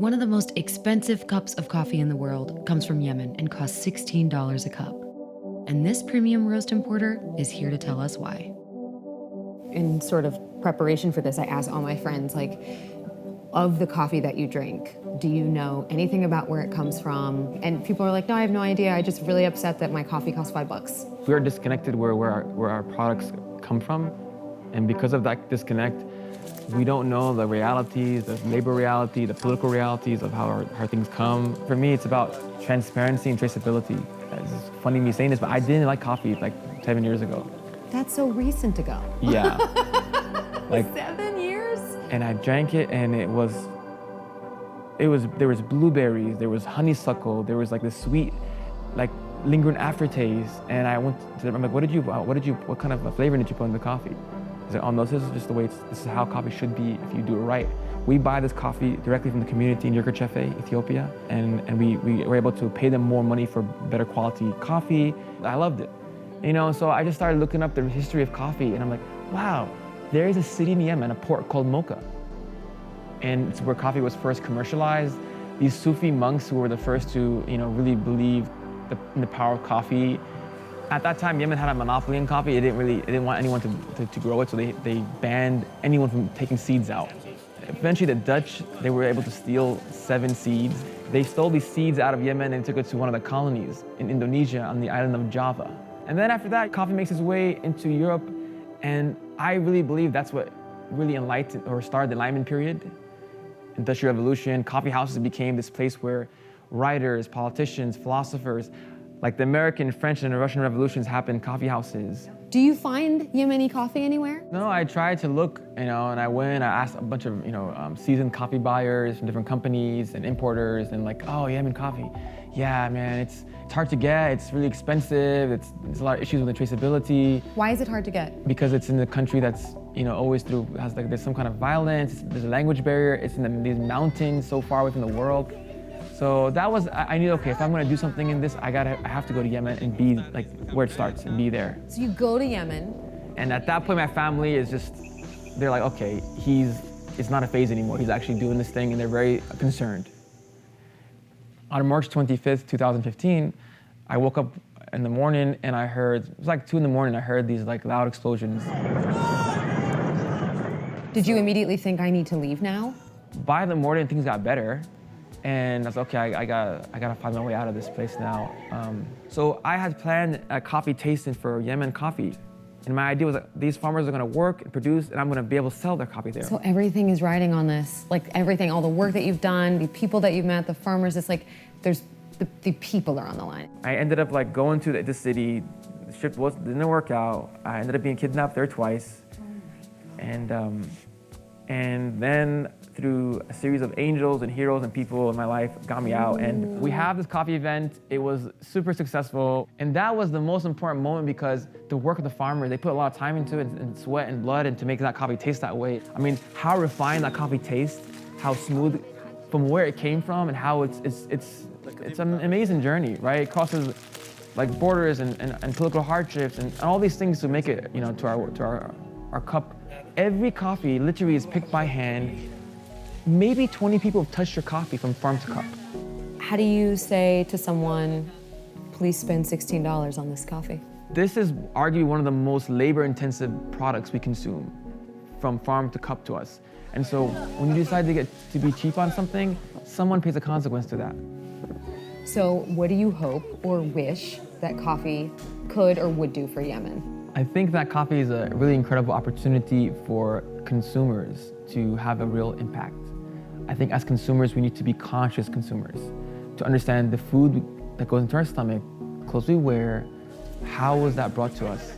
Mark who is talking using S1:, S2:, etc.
S1: One of the most expensive cups of coffee in the world comes from Yemen and costs $16 a cup. And this premium roast importer is here to tell us why. In sort of preparation for this, I asked all my friends, like, of the coffee that you drink, do you know anything about where it comes from? And people are like, no, I have no idea. I'm just really upset that my coffee costs $5.
S2: We're disconnected where our products come from. And because of that disconnect, we don't know the realities, the labor reality, the political realities of how our things come. For me, it's about transparency and traceability. It's funny me saying this, but I didn't like coffee like 7 years ago.
S1: That's so recent ago.
S2: Yeah.
S1: Like 7 years?
S2: And I drank it, and there was blueberries, there was honeysuckle, there was like this sweet, like lingering aftertaste. And I went to them, I'm like, what kind of flavor did you put in the coffee? He's like, oh no, this is just the way this is how coffee should be if you do it right. We buy this coffee directly from the community in Yirgacheffe, Ethiopia, and we were able to pay them more money for better quality coffee. I loved it. You know, so I just started looking up the history of coffee, and I'm like, wow, there is a city in Yemen, a port called Mocha. And it's where coffee was first commercialized. These Sufi monks who were the first to, really believe in the power of coffee. At that time, Yemen had a monopoly in coffee. It didn't want anyone to grow it, so they banned anyone from taking seeds out. Eventually, the Dutch, they were able to steal 7 seeds. They stole these seeds out of Yemen and took it to one of the colonies in Indonesia on the island of Java. And then after that, coffee makes its way into Europe, and I really believe that's what really enlightened or started the Enlightenment period. Industrial Revolution, coffee houses became this place where writers, politicians, philosophers, like the American, French, and the Russian revolutions happened in coffee houses.
S1: Do you find Yemeni coffee anywhere?
S2: No, I tried to look, and I went, I asked a bunch of, seasoned coffee buyers from different companies and importers, and like, oh, Yemen coffee. Yeah, man, it's hard to get, it's really expensive, there's a lot of issues with the traceability.
S1: Why is it hard to get?
S2: Because it's in a country that's, always there's some kind of violence, there's a language barrier, it's in these mountains so far away from the world. So that was, I knew, okay, if I'm gonna do something in this, I have to go to Yemen and be like where it starts and be there.
S1: So you go to Yemen.
S2: And at that point, my family is just, they're like, okay, it's not a phase anymore. He's actually doing this thing, and they're very concerned. On March 25th, 2015, I woke up in the morning and I heard, it was like 2 in the morning, I heard these like loud explosions.
S1: Did you immediately think I need to leave now?
S2: By the morning, things got better. And I was okay, I gotta find my way out of this place now. So I had planned a coffee tasting for Yemen coffee. And my idea was that these farmers are gonna work and produce, and I'm gonna be able to sell their coffee there.
S1: So everything is riding on this, like everything, all the work that you've done, the people that you've met, the farmers, it's like there's the people are on the line.
S2: I ended up like going to the city, the trip didn't work out. I ended up being kidnapped there twice. And then through a series of angels and heroes and people in my life got me out. And we have this coffee event. It was super successful. And that was the most important moment because the work of the farmers, they put a lot of time into it and sweat and blood and to make that coffee taste that way. I mean, how refined that coffee tastes, how smooth from where it came from, and how it's an amazing journey, right? It crosses like borders and political hardships and all these things to make it, to our cup. Every coffee literally is picked by hand. Maybe 20 people have touched your coffee from farm to cup.
S1: How do you say to someone, please spend $16 on this coffee?
S2: This is arguably one of the most labor-intensive products we consume, from farm to cup to us. And so when you decide to be cheap on something, someone pays a consequence to that.
S1: So what do you hope or wish that coffee could or would do for Yemen?
S2: I think that coffee is a really incredible opportunity for consumers to have a real impact. I think as consumers, we need to be conscious consumers, to understand the food that goes into our stomach, clothes we wear, how was that brought to us?